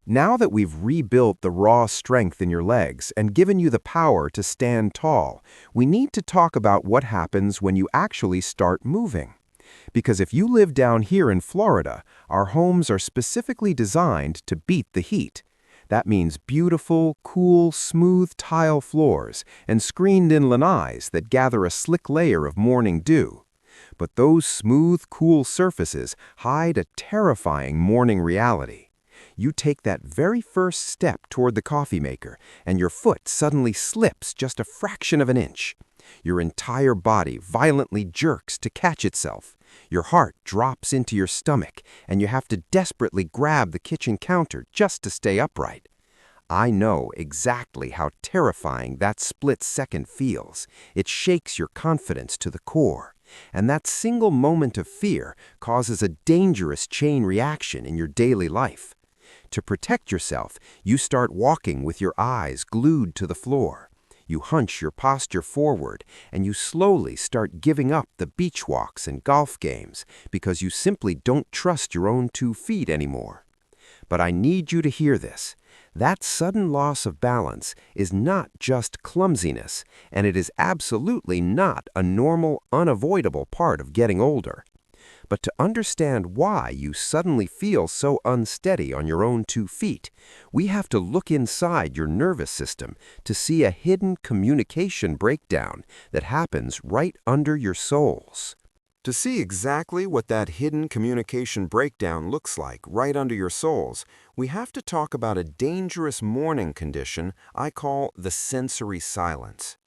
Now that we've rebuilt the raw strength in your legs and given you the power to stand tall, we need to talk about what happens when you actually start moving. Because if you live down here in Florida, our homes are specifically designed to beat the heat. That means beautiful, cool, smooth tile floors and screened-in lanais that gather a slick layer of morning dew. But those smooth, cool surfaces hide a terrifying morning reality. You take that very first step toward the coffee maker, and your foot suddenly slips just a fraction of an inch. Your entire body violently jerks to catch itself. Your heart drops into your stomach, and you have to desperately grab the kitchen counter just to stay upright. I know exactly how terrifying that split second feels. It shakes your confidence to the core. And that single moment of fear causes a dangerous chain reaction in your daily life. To protect yourself, you start walking with your eyes glued to the floor. You hunch your posture forward, and you slowly start giving up the beach walks and golf games because you simply don't trust your own 2 feet anymore. But I need you to hear this. That sudden loss of balance is not just clumsiness, and it is absolutely not a normal, unavoidable part of getting older. But to understand why you suddenly feel so unsteady on your own 2 feet, we have to look inside your nervous system to see a hidden communication breakdown that happens right under your soles. To see exactly what that hidden communication breakdown looks like right under your soles, we have to talk about a dangerous morning condition I call the sensory silence.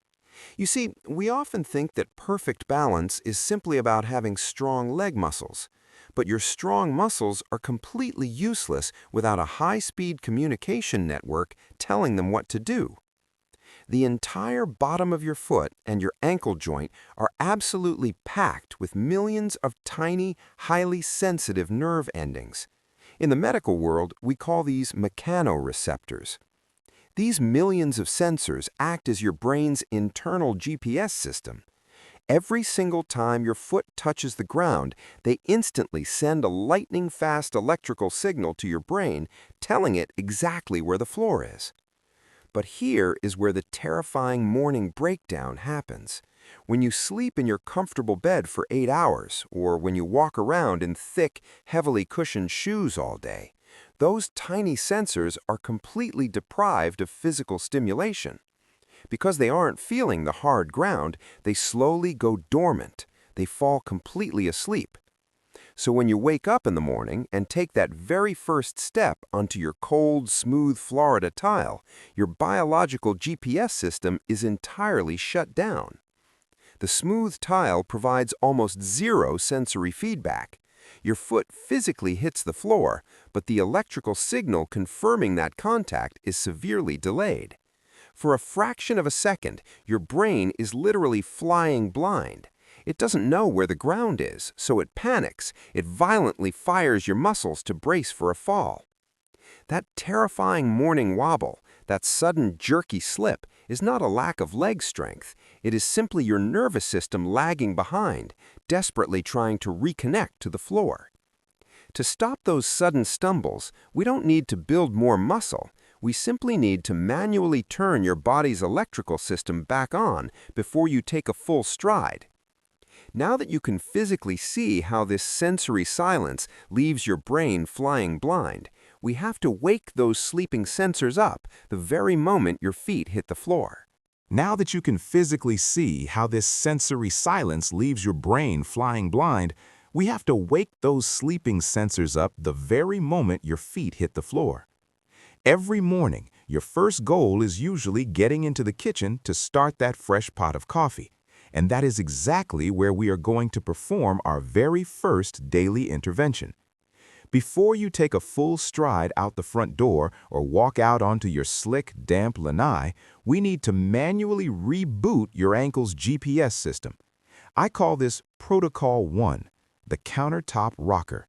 You see, we often think that perfect balance is simply about having strong leg muscles. But your strong muscles are completely useless without a high-speed communication network telling them what to do. The entire bottom of your foot and your ankle joint are absolutely packed with millions of tiny, highly sensitive nerve endings. In the medical world, we call these mechanoreceptors. These millions of sensors act as your brain's internal GPS system. Every single time your foot touches the ground, they instantly send a lightning-fast electrical signal to your brain, telling it exactly where the floor is. But here is where the terrifying morning breakdown happens. When you sleep in your comfortable bed for 8 hours, or when you walk around in thick, heavily cushioned shoes all day, those tiny sensors are completely deprived of physical stimulation. Because they aren't feeling the hard ground, they slowly go dormant. They fall completely asleep. So when you wake up in the morning and take that very first step onto your cold, smooth Florida tile, your biological GPS system is entirely shut down. The smooth tile provides almost zero sensory feedback. Your foot physically hits the floor, but the electrical signal confirming that contact is severely delayed. For a fraction of a second, your brain is literally flying blind. It doesn't know where the ground is, so it panics. It violently fires your muscles to brace for a fall. That terrifying morning wobble, that sudden jerky slip, is not a lack of leg strength. It is simply your nervous system lagging behind, desperately trying to reconnect to the floor. To stop those sudden stumbles, we don't need to build more muscle. We simply need to manually turn your body's electrical system back on before you take a full stride. Now that you can physically see how this sensory silence leaves your brain flying blind, we have to wake those sleeping sensors up the very moment your feet hit the floor. Now that you can physically see how this sensory silence leaves your brain flying blind, we have to wake those sleeping sensors up the very moment your feet hit the floor. Every morning, your first goal is usually getting into the kitchen to start that fresh pot of coffee. And that is exactly where we are going to perform our very first daily intervention. Before you take a full stride out the front door or walk out onto your slick, damp lanai, we need to manually reboot your ankle's GPS system. I call this Protocol 1, the countertop rocker.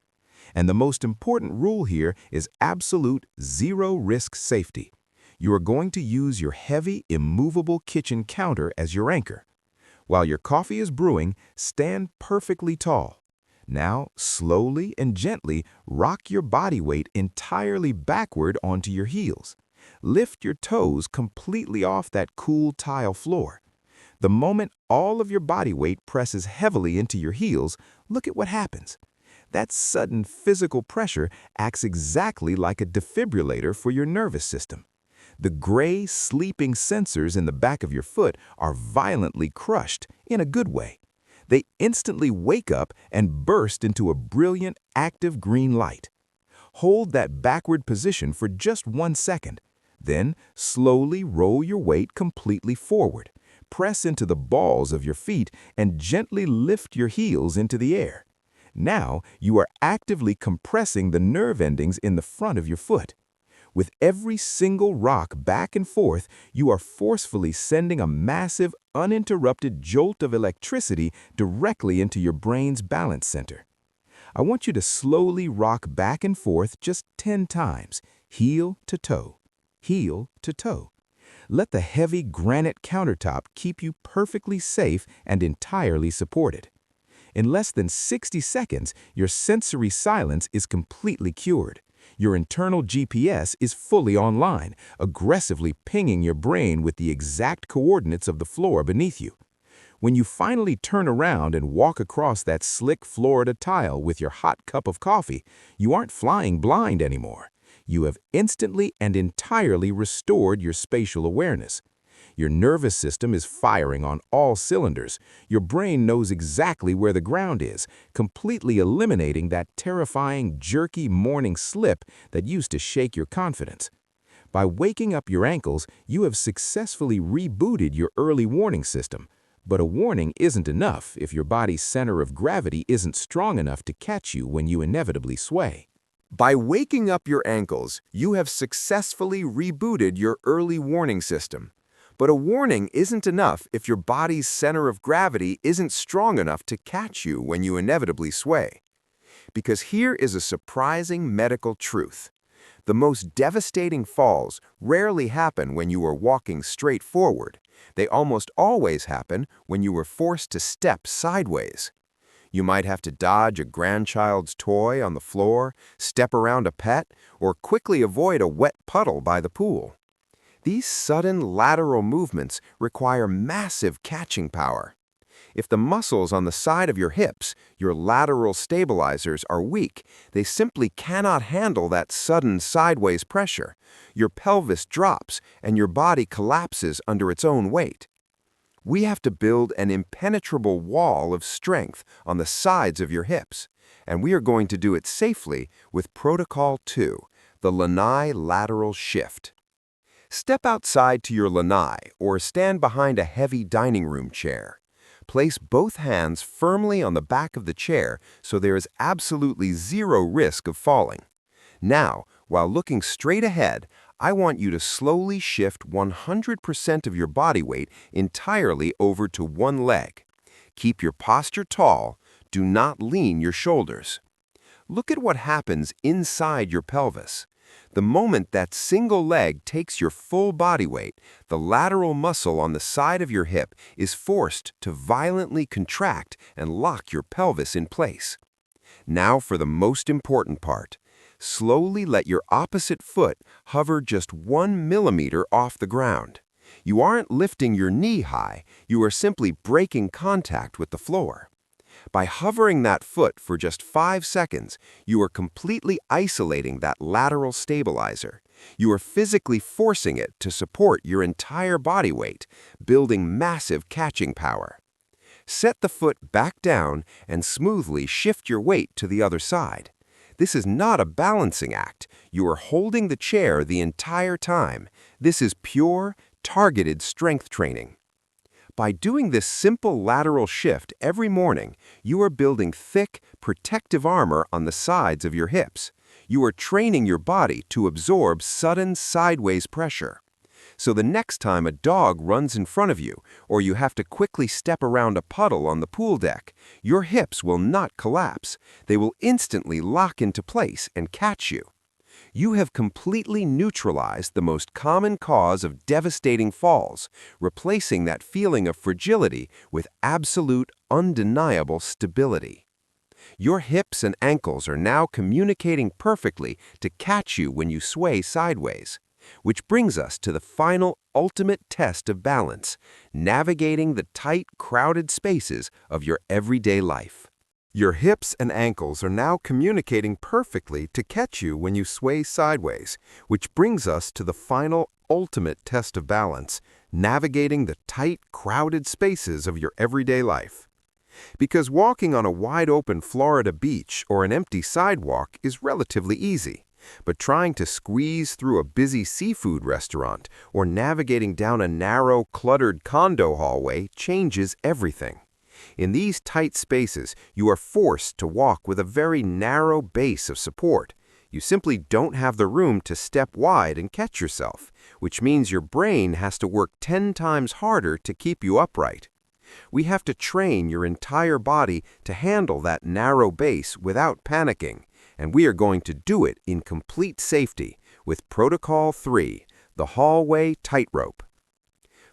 And the most important rule here is absolute zero-risk safety. You are going to use your heavy, immovable kitchen counter as your anchor. While your coffee is brewing, stand perfectly tall. Now, slowly and gently rock your body weight entirely backward onto your heels. Lift your toes completely off that cool tile floor. The moment all of your body weight presses heavily into your heels, look at what happens. That sudden physical pressure acts exactly like a defibrillator for your nervous system. The gray, sleeping sensors in the back of your foot are violently crushed in a good way. They instantly wake up and burst into a brilliant, active green light. Hold that backward position for just 1 second. Then slowly roll your weight completely forward. Press into the balls of your feet and gently lift your heels into the air. Now you are actively compressing the nerve endings in the front of your foot. With every single rock back and forth, you are forcefully sending a massive, uninterrupted jolt of electricity directly into your brain's balance center. I want you to slowly rock back and forth just 10 times, heel to toe, heel to toe. Let the heavy granite countertop keep you perfectly safe and entirely supported. In less than 60 seconds, your sensory silence is completely cured. Your internal GPS is fully online, aggressively pinging your brain with the exact coordinates of the floor beneath you. When you finally turn around and walk across that slick Florida tile with your hot cup of coffee, you aren't flying blind anymore. You have instantly and entirely restored your spatial awareness. Your nervous system is firing on all cylinders. Your brain knows exactly where the ground is, completely eliminating that terrifying, jerky morning slip that used to shake your confidence. By waking up your ankles, you have successfully rebooted your early warning system. But a warning isn't enough if your body's center of gravity isn't strong enough to catch you when you inevitably sway. By waking up your ankles, you have successfully rebooted your early warning system. But a warning isn't enough if your body's center of gravity isn't strong enough to catch you when you inevitably sway. Because here is a surprising medical truth. The most devastating falls rarely happen when you are walking straight forward. They almost always happen when you are forced to step sideways. You might have to dodge a grandchild's toy on the floor, step around a pet, or quickly avoid a wet puddle by the pool. These sudden lateral movements require massive catching power. If the muscles on the side of your hips, your lateral stabilizers, are weak, they simply cannot handle that sudden sideways pressure. Your pelvis drops and your body collapses under its own weight. We have to build an impenetrable wall of strength on the sides of your hips, and we are going to do it safely with Protocol 2, the lanai lateral shift. Step outside to your lanai or stand behind a heavy dining room chair. Place both hands firmly on the back of the chair so there is absolutely zero risk of falling. Now, while looking straight ahead, I want you to slowly shift 100% of your body weight entirely over to one leg. Keep your posture tall. Do not lean your shoulders. Look at what happens inside your pelvis. The moment that single leg takes your full body weight, the lateral muscle on the side of your hip is forced to violently contract and lock your pelvis in place. Now for the most important part. Slowly let your opposite foot hover just 1 millimeter off the ground. You aren't lifting your knee high, you are simply breaking contact with the floor. By hovering that foot for just 5 seconds, you are completely isolating that lateral stabilizer. You are physically forcing it to support your entire body weight, building massive catching power. Set the foot back down and smoothly shift your weight to the other side. This is not a balancing act. You are holding the chair the entire time. This is pure, targeted strength training. By doing this simple lateral shift every morning, you are building thick, protective armor on the sides of your hips. You are training your body to absorb sudden sideways pressure. So the next time a dog runs in front of you, or you have to quickly step around a puddle on the pool deck, your hips will not collapse. They will instantly lock into place and catch you. You have completely neutralized the most common cause of devastating falls, replacing that feeling of fragility with absolute, undeniable stability. Your hips and ankles are now communicating perfectly to catch you when you sway sideways. Which brings us to the final, ultimate test of balance, navigating the tight, crowded spaces of your everyday life. Your hips and ankles are now communicating perfectly to catch you when you sway sideways, which brings us to the final, ultimate test of balance, navigating the tight, crowded spaces of your everyday life. Because walking on a wide-open Florida beach or an empty sidewalk is relatively easy, but trying to squeeze through a busy seafood restaurant or navigating down a narrow, cluttered condo hallway changes everything. In these tight spaces, you are forced to walk with a very narrow base of support. You simply don't have the room to step wide and catch yourself, which means your brain has to work 10 times harder to keep you upright. We have to train your entire body to handle that narrow base without panicking, and we are going to do it in complete safety with Protocol 3, the hallway tightrope.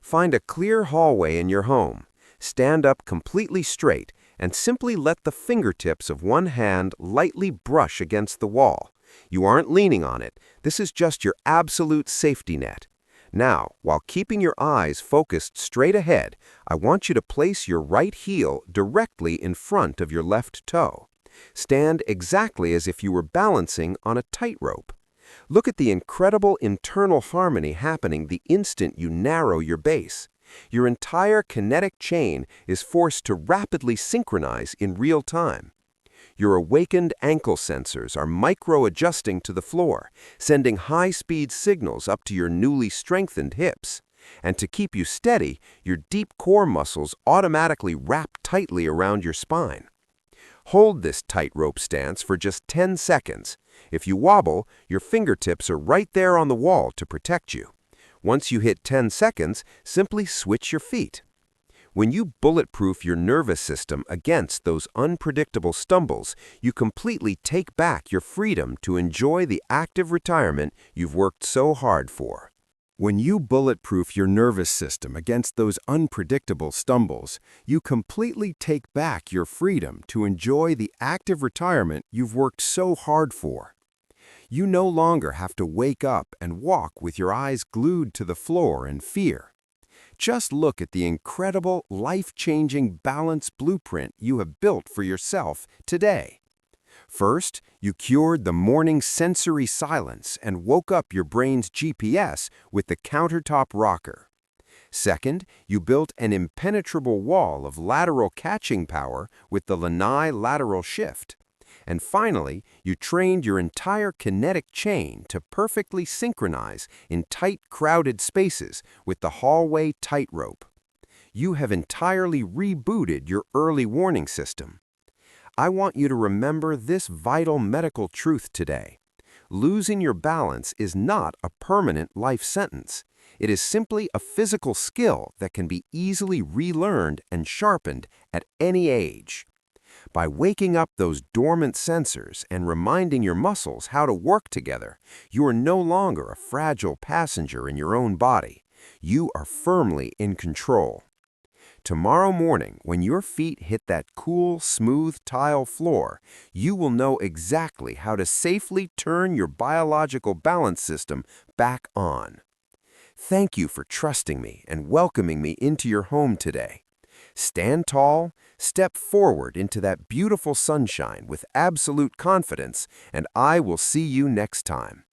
Find a clear hallway in your home. Stand up completely straight and simply let the fingertips of one hand lightly brush against the wall. You aren't leaning on it. This is just your absolute safety net. Now, while keeping your eyes focused straight ahead, I want you to place your right heel directly in front of your left toe. Stand exactly as if you were balancing on a tightrope. Look at the incredible internal harmony happening the instant you narrow your base. Your entire kinetic chain is forced to rapidly synchronize in real time. Your awakened ankle sensors are micro-adjusting to the floor, sending high-speed signals up to your newly strengthened hips. And to keep you steady, your deep core muscles automatically wrap tightly around your spine. Hold this tightrope stance for just 10 seconds. If you wobble, your fingertips are right there on the wall to protect you. Once you hit 10 seconds, simply switch your feet. When you bulletproof your nervous system against those unpredictable stumbles, you completely take back your freedom to enjoy the active retirement you've worked so hard for. When you bulletproof your nervous system against those unpredictable stumbles, you completely take back your freedom to enjoy the active retirement you've worked so hard for. You no longer have to wake up and walk with your eyes glued to the floor in fear. Just look at the incredible, life-changing balance blueprint you have built for yourself today. First, you cured the morning sensory silence and woke up your brain's GPS with the countertop rocker. Second, you built an impenetrable wall of lateral catching power with the lanai lateral shift. And finally, you trained your entire kinetic chain to perfectly synchronize in tight, crowded spaces with the hallway tightrope. You have entirely rebooted your early warning system. I want you to remember this vital medical truth today. Losing your balance is not a permanent life sentence. It is simply a physical skill that can be easily relearned and sharpened at any age. By waking up those dormant sensors and reminding your muscles how to work together, you are no longer a fragile passenger in your own body. You are firmly in control. Tomorrow morning, when your feet hit that cool, smooth tile floor, you will know exactly how to safely turn your biological balance system back on. Thank you for trusting me and welcoming me into your home today. Stand tall, step forward into that beautiful sunshine with absolute confidence, and I will see you next time.